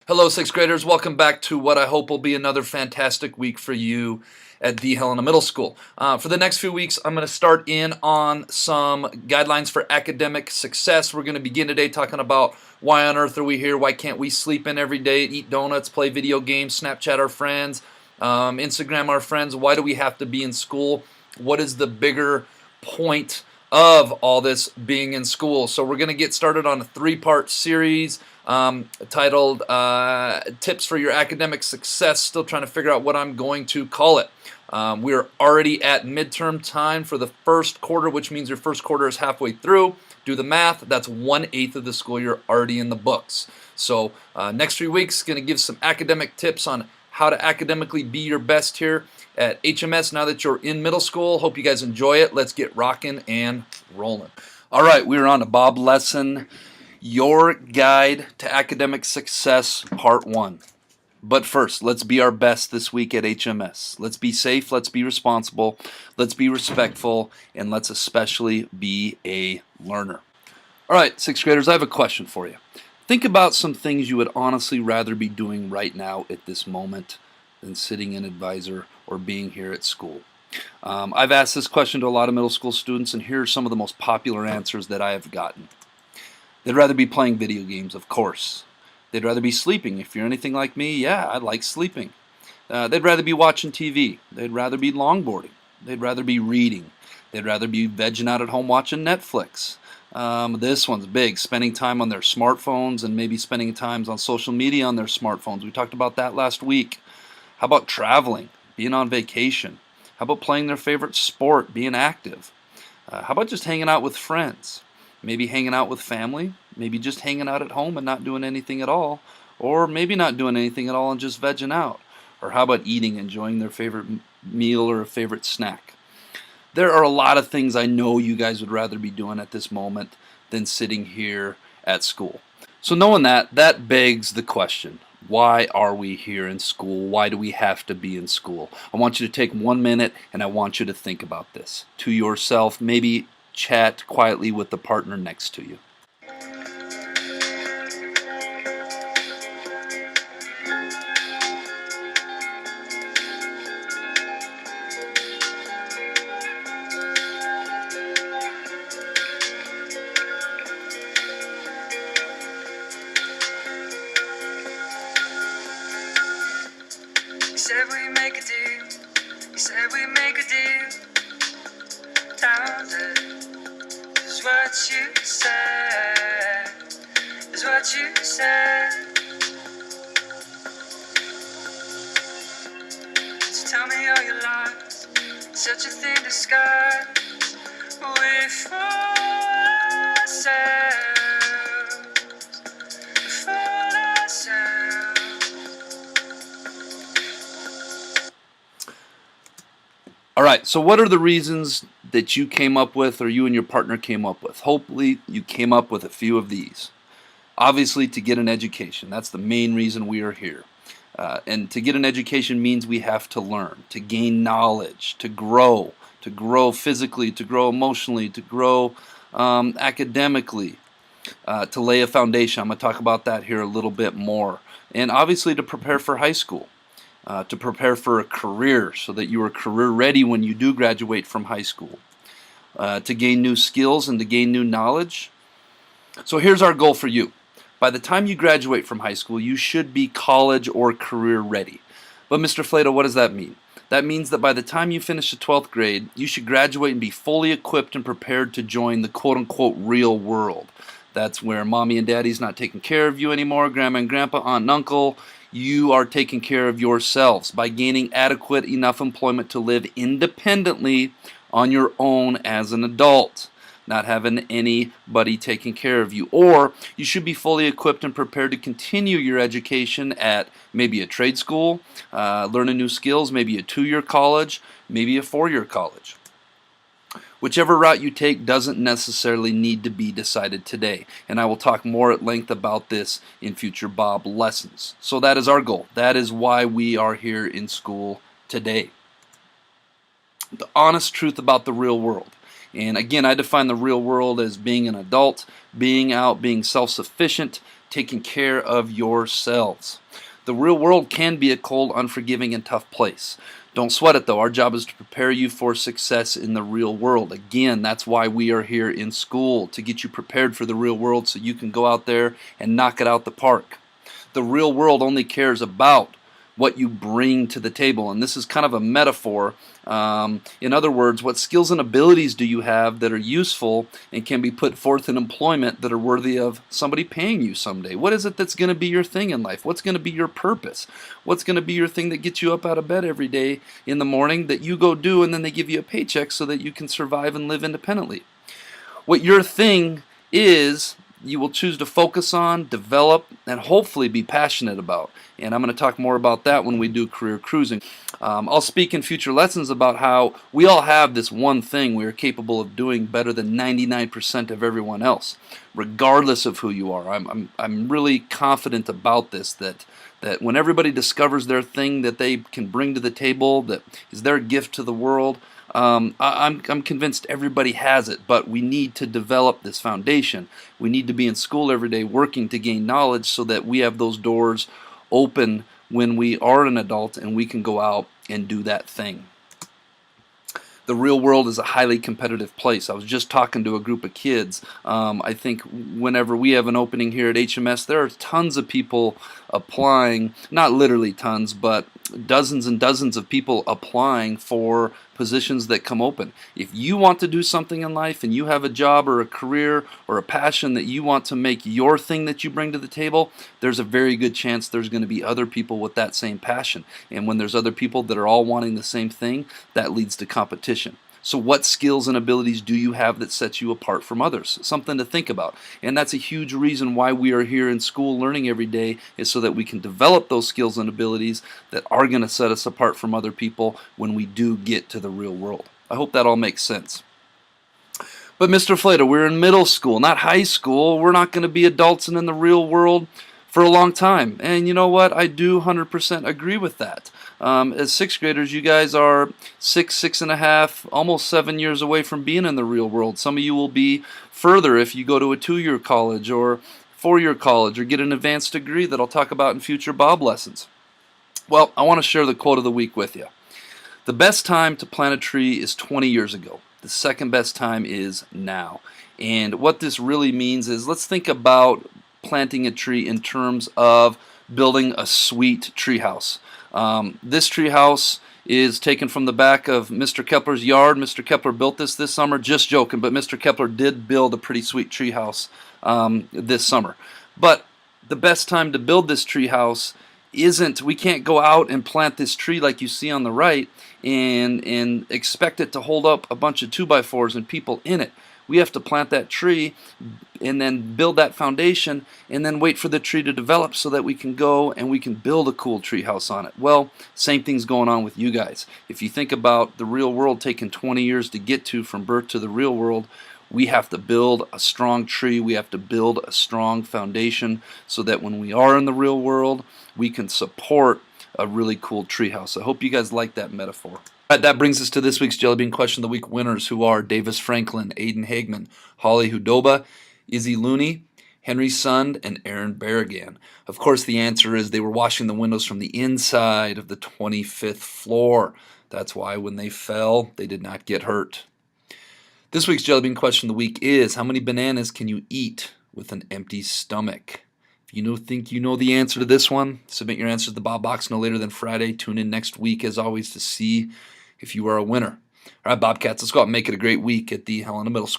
Hello, sixth graders. Welcome back to what I hope will be another fantastic week for you at the Helena Middle School. For the next few weeks, I'm going to start in on some guidelines for academic success. We're going to begin today talking about why on earth are we here? Why can't we sleep in every day, eat donuts, play video games, Snapchat our friends, Instagram our friends? Why do we have to be in school? What is the bigger point of all this being in school? So we're going to get started on a three-part series titled Tips for Your Academic Success. Still trying to figure out what I'm going to call it. We're already at midterm time for the first quarter, which means your first quarter is halfway through. Do the math. That's 1/8 of the school year already in the books. So next 3 weeks, going to give some academic tips on how to academically be your best here at HMS now that you're in middle school. Hope you guys enjoy it. Let's get rocking and rolling. All right, we're on to Bob Lesson, Your Guide to Academic Success, Part 1. But first, let's be our best this week at HMS. Let's be safe, let's be responsible, let's be respectful, and let's especially be a learner. All right, sixth graders, I have a question for you. Think about some things you would honestly rather be doing right now at this moment than sitting in advisor or being here at school. I've asked this question to a lot of middle school students, and here are some of the most popular answers that I have gotten. They'd rather be playing video games, of course. They'd rather be sleeping. If you're anything like me, yeah, I like sleeping. They'd rather be watching TV. They'd rather be longboarding. They'd rather be reading. They'd rather be vegging out at home watching Netflix. This one's big, spending time on their smartphones and maybe spending time on social media on their smartphones. We talked about that last week. How about traveling, being on vacation? How about playing their favorite sport, being active? How about just hanging out with friends? Maybe hanging out with family, maybe just hanging out at home and not doing anything at all, or maybe not doing anything at all and just vegging out. Or how about eating, enjoying their favorite meal or a favorite snack? There are a lot of things I know you guys would rather be doing at this moment than sitting here at school. So knowing that begs the question, why are we here in school? Why do we have to be in school? I want you to take 1 minute and I want you to think about this to yourself, maybe chat quietly with the partner next to you. You said we make a deal. You said we make a deal. Is what you said. Is what you said. So tell me all your lies. Such a thin disguise. We fool ourselves. We fool ourselves. All right, so what are the reasons that you came up with or you and your partner came up with? Hopefully you came up with a few of these. Obviously, to get an education. That's the main reason we are here. And to get an education means we have to learn, to gain knowledge, to grow physically, to grow emotionally, to grow academically, to lay a foundation. I'm going to talk about that here a little bit more. And obviously to prepare for high school. To prepare for a career so that you are career ready when you do graduate from high school, to gain new skills and to gain new knowledge. So here's our goal for you. By the time you graduate from high school, you should be college or career ready. But Mr. Flatow, what does that mean? That means that by the time you finish the 12th grade, you should graduate and be fully equipped and prepared to join the quote-unquote real world. That's where mommy and daddy's not taking care of you anymore, grandma and grandpa, aunt and uncle. You are taking care of yourselves by gaining adequate enough employment to live independently on your own as an adult, not having anybody taking care of you. Or you should be fully equipped and prepared to continue your education at maybe a trade school, learning new skills, maybe a 2-year college, maybe a 4-year college. Whichever route you take doesn't necessarily need to be decided today, and I will talk more at length about this in future Bob lessons. So that is our goal. That is why we are here in school today. The honest truth about the real world. And again, I define the real world as being an adult, being out, being self-sufficient, taking care of yourselves. The real world can be a cold, unforgiving, and tough place. Don't sweat it though. Our job is to prepare you for success in the real world. Again, that's why we are here in school, to get you prepared for the real world so you can go out there and knock it out the park. The real world only cares about what you bring to the table, and this is kind of a metaphor. In other words, what skills and abilities do you have that are useful and can be put forth in employment that are worthy of somebody paying you someday? What is it that's going to be your thing in life? What's going to be your purpose? What's going to be your thing that gets you up out of bed every day in the morning that you go do, and then they give you a paycheck so that you can survive and live independently? What your thing is, you will choose to focus on, develop, and hopefully be passionate about. And I'm going to talk more about that when we do career cruising. I'll speak in future lessons about how we all have this one thing we are capable of doing better than 99% of everyone else, regardless of who you are. I'm really confident about this, that when everybody discovers their thing that they can bring to the table, that is their gift to the world, I'm convinced everybody has it, but we need to develop this foundation. We need to be in school every day working to gain knowledge so that we have those doors open when we are an adult and we can go out and do that thing. The real world is a highly competitive place. I was just talking to a group of kids. I think whenever we have an opening here at HMS, there are tons of people applying, not literally tons, but dozens and dozens of people applying for positions that come open. If you want to do something in life and you have a job or a career or a passion that you want to make your thing that you bring to the table, there's a very good chance there's going to be other people with that same passion. And when there's other people that are all wanting the same thing, that leads to competition. So what skills and abilities do you have that sets you apart from others? Something to think about. And that's a huge reason why we are here in school learning every day, is so that we can develop those skills and abilities that are going to set us apart from other people when we do get to the real world. I hope that all makes sense. But Mr. Flatow, we're in middle school, not high school. We're not going to be adults and in the real world for a long time. And you know what? I do 100% agree with that. As sixth graders, you guys are 6.5, almost 7 years away from being in the real world. Some of you will be further if you go to a 2-year college or 4-year college or get an advanced degree that I'll talk about in future Bob lessons. Well, I want to share the quote of the week with you. The best time to plant a tree is 20 years ago. The second best time is now. And what this really means is, let's think about planting a tree in terms of building a sweet tree house. This tree house is taken from the back of Mr. Kepler's yard. Mr. Kepler built this summer. Just joking, but Mr. Kepler did build a pretty sweet tree house this summer. But the best time to build this tree house isn't, we can't go out and plant this tree like you see on the right and expect it to hold up a bunch of 2x4s and people in it. We have to plant that tree and then build that foundation and then wait for the tree to develop so that we can go and we can build a cool tree house on it. Well, same thing's going on with you guys. If you think about the real world taking 20 years to get to from birth to the real world, we have to build a strong tree. We have to build a strong foundation so that when we are in the real world, we can support a really cool tree house. I hope you guys like that metaphor. That brings us to this week's Jellybean Question of the Week winners, who are Davis Franklin, Aiden Hagman, Holly Hudoba, Izzy Looney, Henry Sund, and Aaron Barragan. Of course, the answer is they were washing the windows from the inside of the 25th floor. That's why when they fell, they did not get hurt. This week's Jellybean Question of the Week is, how many bananas can you eat with an empty stomach? If you think you know the answer to this one, submit your answer to the Bob Box no later than Friday. Tune in next week, as always, to see if you are a winner. All right, Bobcats, let's go out and make it a great week at the Helena Middle School.